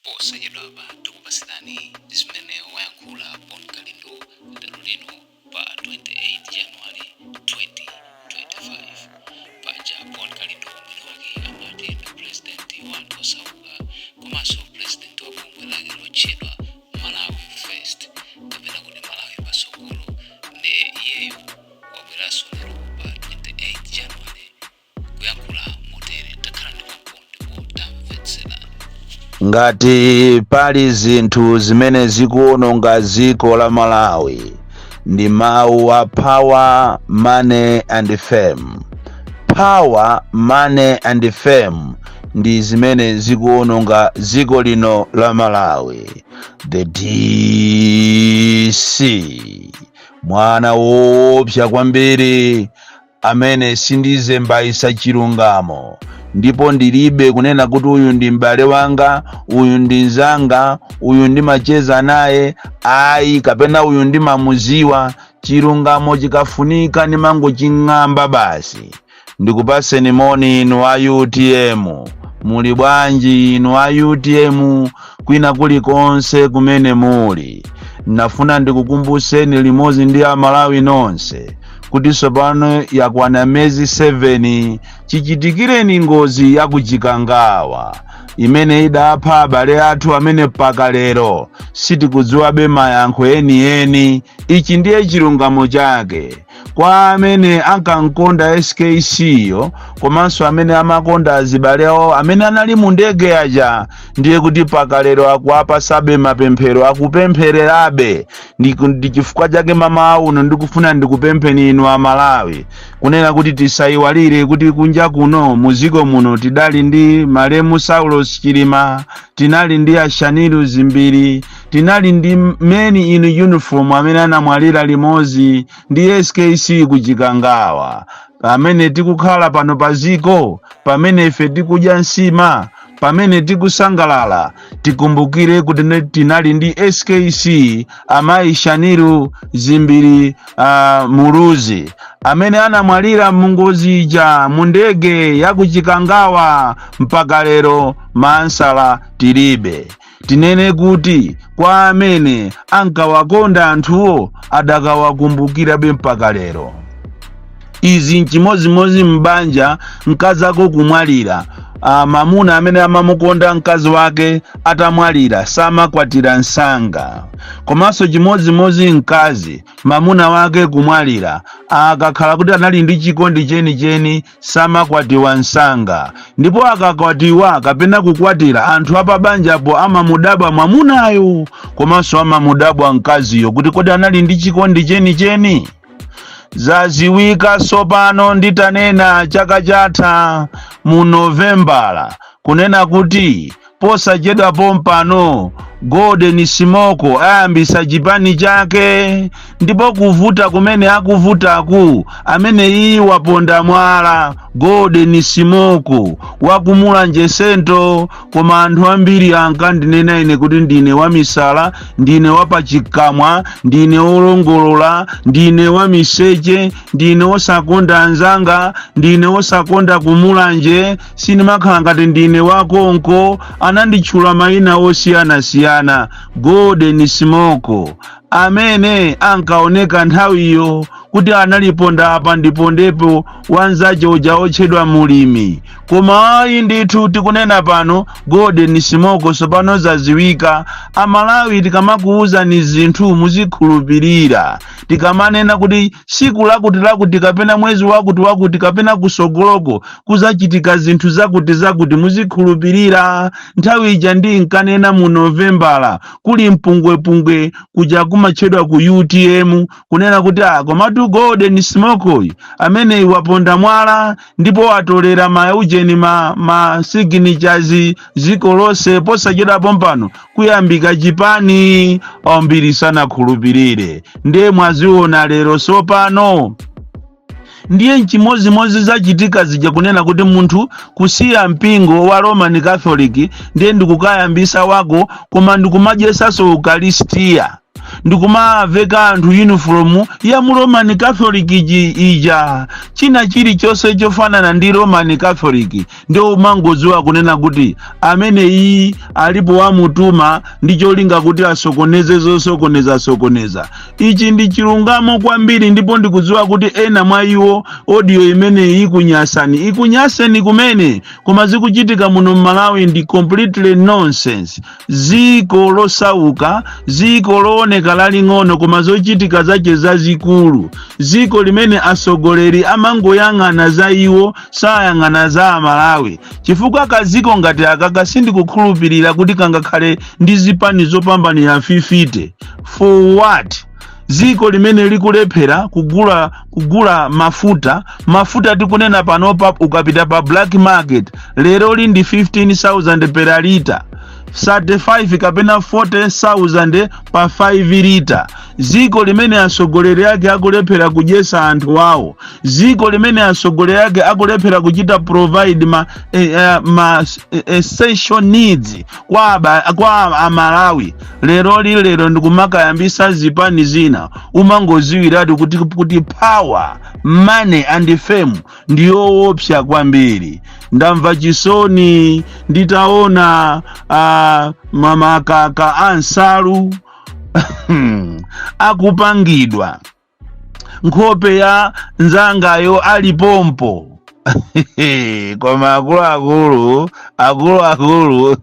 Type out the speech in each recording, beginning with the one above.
posa yedwaba tukupasilani zimene wayankhula Paul Kalindo lero lino pa 28 January 2025 paja Paul Kalindo mwini wake amati ndi president wa anthu osauka komanso president wa bungwe lake lotchedwa Malawi First kapena kuti Malawi Patsogolo ndi iyeyo wabweranso lero pa 28 January kuyankhula motere takhala ndi wankhondo tamvetsera. Ngati pali zinthu zimene zikuononga dziko la Malawi ndi mawu wa power, money and fame. Power, money and fame ndi zimene zikuononga dziko lino la Malawi. The DC mwana woopsa kwambiri amene sindizembaisa chilungamo, ndipo ndilibe kunena kuti uyu ndi m'bale wanga, uyu ndi nzanga, uyu ndimacheza naye, ayi kapena uyu ndimamuziwa. Chilungamo chikafunika ndimangoching'amba basi. Ndikupaseni moni inu a UTM, muli bwanji inu a UTM kwina kulikonse kumene muli. Nafuna ndikukumbuseni limodzi ndi a Malawi nonse kuti tsopano yakwana mezi 7 chichitikireni ngozi ya kuchikangawa imene idapha abale athu amene mpaka lero sitikudziwabe mayankho enieni. Ichi ndiye chilungamo chake kwa amene ankankonda SKC yo komanso amene amakonda azibale awo amene anali mu ndege aja. Ndiye kuti mpaka lero akuapasabe mapemphero, akupemphererabe. Ndi chifukwa chake mama uno ndikufuna ndikupempheni inu a Malawi kunena kuti tisayiwalire kuti kunja kuno muziko muno tidali ndi Malemu Saulos Chilima, tinali ndi Ashaniru Zimbiri, tinali ndi many in uniform amene anamwalira limodzi ndi SKC kuchikangawa. Pamene tikukhala pano paziko, pamene ife tikudya nsima, pamene tikusangalala, tikumbukire kuti tinali ndi SKC amayi Shaniru Zimbiri Muluzi amene anamwalira mungozi ija mu ndege ya kuchikangawa. Mpaka lero mansala tilibe. Tinene kuti kwa amene ankawakonda anthuwo adakawakumbukira be mpaka lero. Izi nchimozimozi mbanja mkazako kumwalira. Mamuna amene amamukonda mkazi wake atamwalira samakwatira nsanga. Komanso chimozimozi mkazi mamuna wake kumwalira akakhala kuti anali ndi chikondi chenicheni samakwatiwa nsanga. Ndipo akakwatiwa kapena kukwatira anthu apabanjapo amamudabwa mwamunayo komanso amamudabwa mkaziyo kuti kodi anali ndi chikondi chenicheni. Zaziwika sopano nditanena chaka chatha mu Novembala kunena kuti posachedwa pompano Golden Simoko ayambisa chipani chake. Ndipo kuvuta kumene akuvutaku amene iyi waponda mwala Golden Simoko wakumulanje sento. Koma anthu ambiri ankandinena ine kuti ndine wamisala, ndine wapachikamwa, ndine olongolola, ndine wamiseche, ndine osakonda anzanga, ndine osakonda kumulanje, sinimakhala ngati ndine wakonko. Ananditchula mayina osiyana-siyana. Golden Simoko amene ankaoneka nthawiyo kuti analiponda apa ndipondepo wanzache uja otchedwa Mulimi. Koma ayi ndithu tikunena pano Golden Simoko sopano zaziwika. Amalawi tikamakuuzani zinthu muzikhulupirira. Tikamanena kuti siku lakuti kapena mwezi wakuti kapena kusogoloko kuzachitika zinthu zakuti muzikhulupirira. Nthawi ija ndi nkanena mu Novembala kuli mpungwepungwe kuja kumatchedwa ku UTM kunena kuti komatu Golden Simoko amene iwaponda mwala ndipo atolera maujeni ma signatures ziko lonse posachedwa pompano kuyambika chipani. Ambiri sana khulupirire. Ndiye mwaziona lero sopano ndiye nchimozimozi zachitika zija kunena kuti munthu kusiya mpingo wa Roman Catholic ndiye ndikukayambisa wako koma ndikumadyesaso Eucharistia. ndikumaveka anthu uniform ya mu Roman Catholic ija china chilichonse chofanana ndi Roman Catholic ndio umangodziwa kunena kuti amene iyi alipo wamutuma ndi cholinga kuti asokoneze zosokoneza. Ichi ndi chilungamo kwambiri, ndipo ndikudziwa kuti ena mwa iwo audio imene ikunyaseni kumene koma zikuchitika muno Malawi ndi completely nonsense. Ziko losauka, ziko looneka laling'ono koma zochitika zache zazikulu, ziko limene asogoleri amangoyang'ana za iwo sayang'ana za Malawi. Chifukwa kaziko ngati akaka sindikukhulupirira kuti kangakhale ndi zipani zopambanira 50 for what? Ziko limene likulephera kugula mafuta tikunena panopa ukapita pa black market lero ndi 15,000 per liter, 35 kapena 40,000 pa 5 liter. Ziko limene asogoleri yake akulephera kudyesa anthu awo, ziko limene asogoleri yake akulephera kuchita provide essential needs kwa Amalawi. Lero ndikumakayambisa zipani zina umangoziwiratu kuti power, money and fame ndiyo opsa kwambiri. Ndamva chisoni nditaona mama kaka Ansalu akupangidwa nkhope ya nzangayo alipompo koma akulu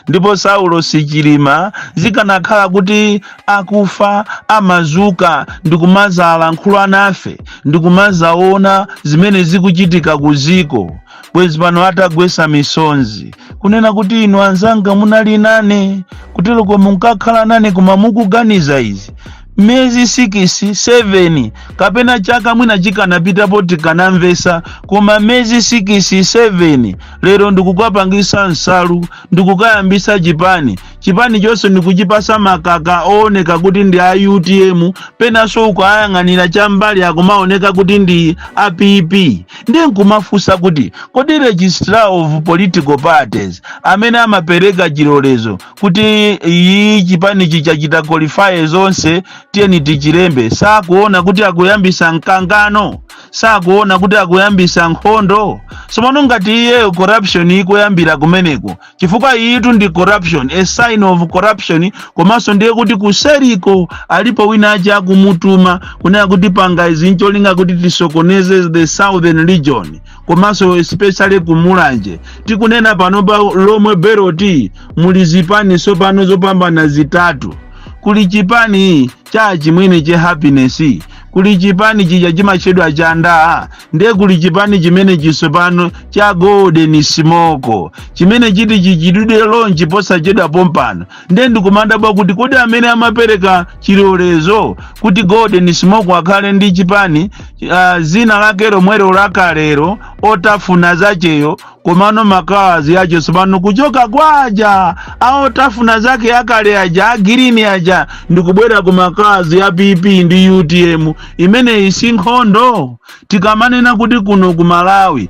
ndipo Saulo Sichilima zikanakhala kuti akufa amazuka ndikumazala nkhulu anafe ndikumazaona zimene zikuchitika kuziko. Bwezi pano atagwesa misonzi kunena kuti inu anzanga munali nane kutero kwa munkakhala nane koma mukuganiza izi mezi 6 7 kapena chaka mwina chikanapita poti kanamvesa koma mezi 6 7 lero ndikukapangisa Nsalu ndikukayambisa chipani chonse ndikuchipasa makaka ooneka kuti ndi a UTM penaso ukayang'anira chambali akumaoneka kuti ndi APP. Ndiye nkumafusa kuti kodi registrar of political parties amene amapereka chilolezo kuti iyi chipani chichachita qualify zonse tiyeni tichilembe sakuona kuti akuyambisa mkangano, sakuona kuti akuyambisa nkhondo. Somano ngati iye corruption ikuyambira kumeneko chifukwa iyitu ndi corruption, a sign of corruption, komanso ndiye kuti kuseriko alipo wina aja akumutuma kunena kuti panga izi ncholinga kuti tisokoneze the southern region komanso especially kumulanje. Tikunena pano pa lomwe Beroti muli zipani sopano zopambana zitatu. Kuli chipani cha chimwene che happiness, kuli chipani chija chimachedwa cha ndaa, ndiye kuli chipani chimene chisopano cha golden smoke chimene chiti chichidude lonji posa chedwa pompano. Ndiye ndikumanda bwa kuti kodi amene amapereka chilolezo kuti golden smoke akhale ndi chipani zina lake lomwero lakalero otafuna zacheyo komano makazi yacho sopano kuchoka kwaja aotafuna zake yakale aja green aja ndikubwera ku makazi ya PP ndi UTM imene isi nkhondo. Tikamanena kuti kuno ku Malawi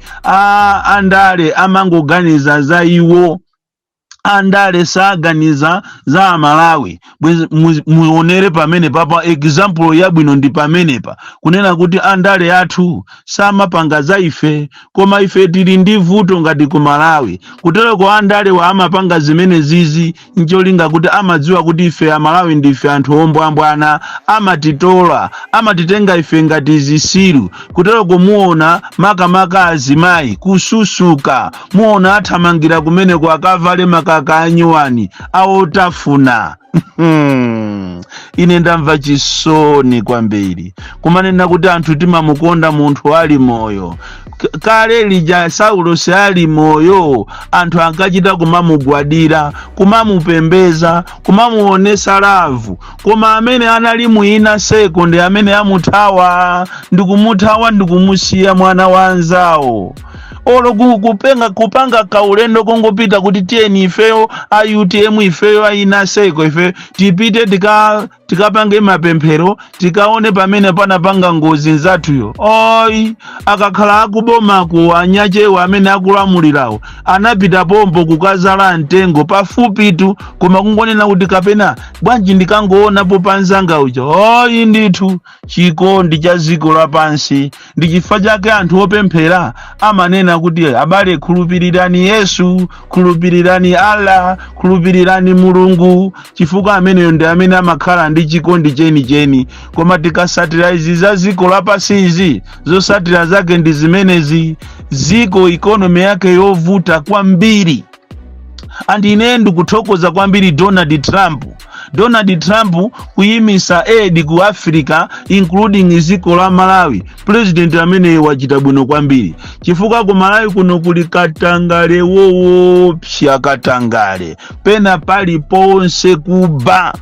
andale amangoganiza za iwo, andale saganiza za Malawi. Muonere pamene papa example yabwino ndi pamene pa kunena kuti andale athu samapanga za ife koma ife tili ndi vuto ngati ku Malawi. Kutero kwa andale wa amapanga zimene zizi ncholinga kuti amadziwa kuti ife Malawi ndife anthu ombwambwana, amatitola amatitenga ife ngati zisiru. Kutero kumuona makamaka azimayi kususuka muona athamangira kumene kwa kavale makaka anyuwani aotafuna. Ine ndamva chisoni kwambiri kumanena kuti anthu timamukonda munthu ali moyo. Kale lija Saulo ali moyo anthu ankachita kumamugwadira, kumamupembeza, kumamuonesa lavu. Koma amene anali muina sekonde amene amuthawa ndikumuthawa ndikumusiya mwana wa anzawo. olo kupanga kaulendo kongopita kuti tiyeni ifeyo a UTM ifeyo ainaseko ife tipite tikapange mapemphero tikaone pamene panapanga ngozi nzathuyo. Oyi akakhala akuboma ku anyachewo amene akulamulirawo anapita pompo kukazala mtengo pafupitu koma kungonena kuti kapena bwanji ndikangoonapo panzanga uja. Oyi ndithu chikondi cha dziko lapansi ndi chifukwa chake anthu opemphera amanena kuti abale khulupirirani Yesu, khulupirirani Allah, khulupirirani Mulungu chifukwa ameneyo ndi amene amakhala ndi chikondi chenicheni. Koma tikasatira izi za dziko lapansi izi zosatira zake ndi zimenezi, dziko ikonomi yake yovuta kwambiri. Andi ine ndikuthokoza kwambiri Donald Trump kuyimisa aid ku Africa including dziko la Malawi. President amene wachita bwino kwambiri chifukwa ku Malawi kuno kuli katangale woopsa katangale pena pali ponse kuba.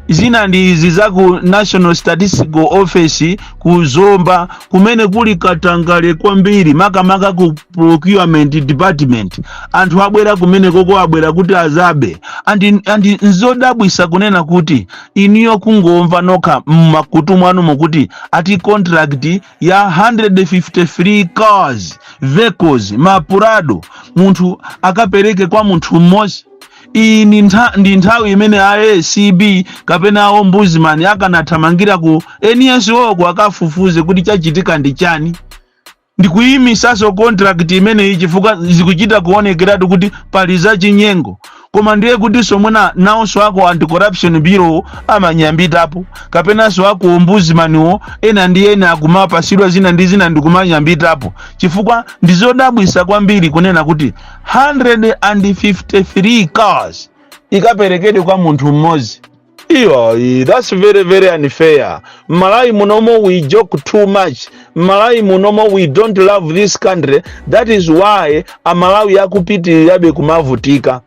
Zina ndi izi za ku National Statistical Office ku Zomba kumene kuli katangale kwambiri makamaka ku Procurement Department. Anthu abwera kumene koko abwera kuti azabe. Andi nzodabwisa kunena kuti iniyo kungomva nokha mmakutu mwanu mukuti ati contract ya 153 cars vehicles mapurado munthu akapereke kwa munthu mmodzi. Iyi ndi nthawi imene ACB kapena ombudsman akanathamangira ku NSO ku akafufuze kuti chachitika ndi chani. Ndikuyimisaso contract imene chifukwa zikuchita kuonekeratu kuti pali za chinyengo. Koma ndiye kuti somwena nawonso ako anti-corruption bureau amanyambitapo kapenanso ako ombudsman ena ndi ena akumapasidwa zina ndi zina ndikumanyambitapo chifukwa ndizodabwisa kwambiri kunena kuti 153 cars ikaperekedwe kwa munthu mmodzi. That's very, very unfair. Malawi munomo we joke too much. Malawi munomo we don't love this country. That is why Malawi yakupitirirabe kumavutika.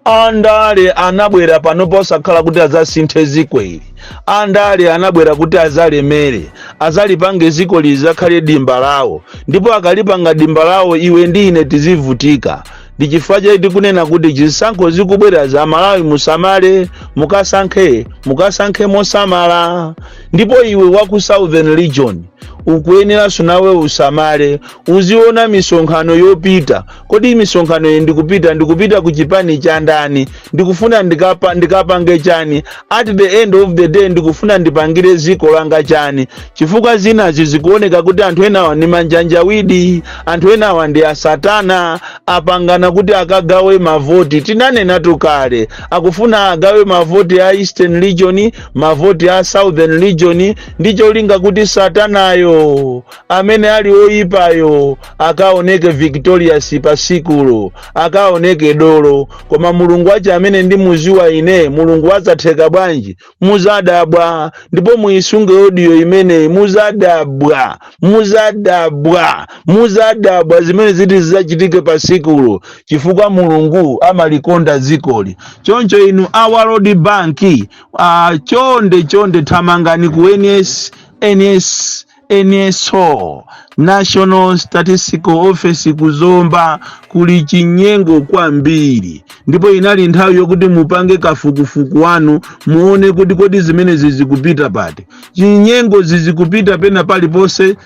Andale anabwera panopo sakhala kuti azasinthe ziko ili. Andale anabwera kuti azalemere, azalipange ziko lizakhale dimba lawo. Ndipo akalipanga dimba lawo iwe ndi ine tizivutika. Ndi chifukwa chake kunena kuti zisankho zikubwera za Malawi musamale, mukasankhe mosamala. Ndipo iwe waku Southern Region ukuyenera sunawe usamale, uziona misonkhano yopita. Kodi misonkhano ndikupita ku chipani cha ndani, ndikufuna ndikapange chani, at the end of the day ndikufuna ndipangire ziko langa chani. Chifukwa zina zikuoneka kuti anthu enawa ni manjanjawidi, anthu enawa ndi asatana, apangana kuti akagawe mavoti. Tinanena tukale akufuna agawe mavoti a Eastern Region, mavoti a Southern Region, ndicho linga kuti satanayo amene ali oyipayo akaoneke victorious pasikulo, akaoneke dolo. Koma Mulungu acha amene ndi muziwa ine, Mulungu wazatheka bwanji muzadabwa. Ndipo muisunge audio imene muzadabwa zimene ziti zachitike pasikulo chifukwa Mulungu amalikonda zikoli. Choncho inu Our Lord Bank chonde thamangani ku NSO National Statistical Office kuzomba kuli chinyengo kwambiri. Ndipo inali nthawi yokuti mupange kafukufuku wanu muone kuti kodi zimene zizikupita pati. Chinyengo zizikupita pena pali pose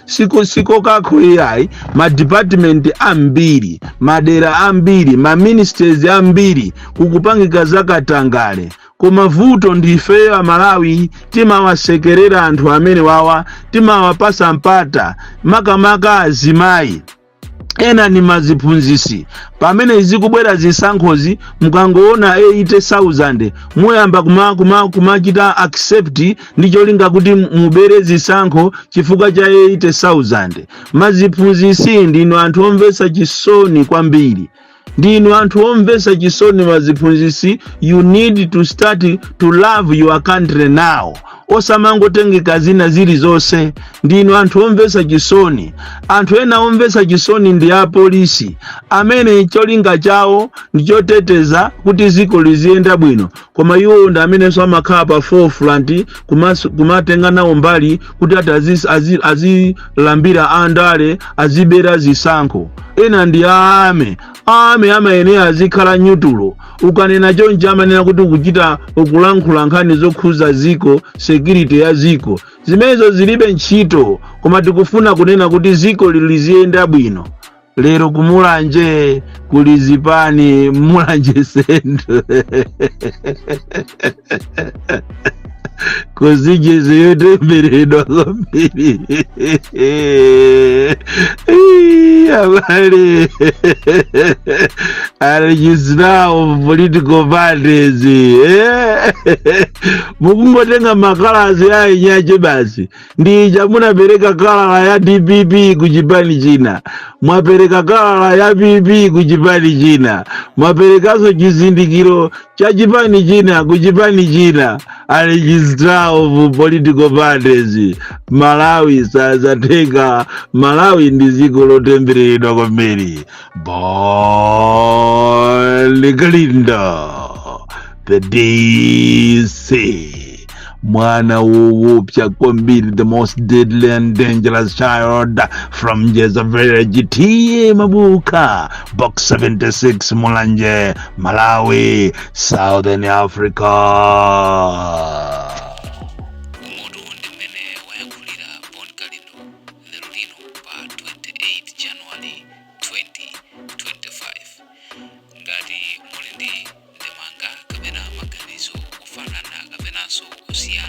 siko kako AI, ma department ambiri, madera ambiri, ma ministers ambiri kukupangika zakatangale. Koma vuto ndifeyo a Malawi timawasekerera anthu amene wawa, timawapasa mpata makamaka azimayi. Ena ni maziphunzisi. Pamene zikubwera zisankhozi mukangoona 80,000 muyamba kumachita accept ndicho linga kuti mubere zisankho chifukwa cha 80,000. Maziphunzisi ndino anthu omvesa chisoni kwambiri. Ndino anthu omvesa chisoni maziphunzisi. You need to start to love your country now. osamangotengeka zina zili zonse. Ndinu anthu omvesa chisoni. Anthu ena omvesa chisoni ndi a polisi amene cholinga chawo ndichoteteza kuti ziko liziyenda bwino, koma iwo ndi amenenso amakhala pa forefront kumatenga nawo mbali kuti ati azilambira andale, azibera zisankho. Ena ndi ame amayenera azikhala nyutulo. Ukanena chonchi amanena kuti ukuchita ukulankhula nkhani zokhuza ziko, security ya ziko. Zimenezo zilibe ntchito, koma tikufuna kunena kuti ziko liziyenda bwino. Lero kumulanje kulizipani mulanje sendo. Kuzijeze yotemberedwa kwambiri. Abale registrar of political parties. Mukungotenga makalasi ayi nyache basi. Ndija munapereka kalala ya DPP kuchipani china, mwapereka kalala ya PP kuchipani china, mwaperekaso chizindikiro cha chipani china kuchipani china. Registrar of political parties. Malawi sazatenga. Malawi ndi ziko lotembereredwa kwambiri. Kalindo the DC. Mwana woupya kwambiri, the most deadly and dangerous child from Jezavela GTA Mabuka, box 76 Mulanje, Malawi, Southern Africa. Umoto ndimene wayankhulira Bon Kalindo lero lino pa 28 January 2025. Ngati muli ndi ndemanga kapena maganizo ofanana kapenanso kusiyana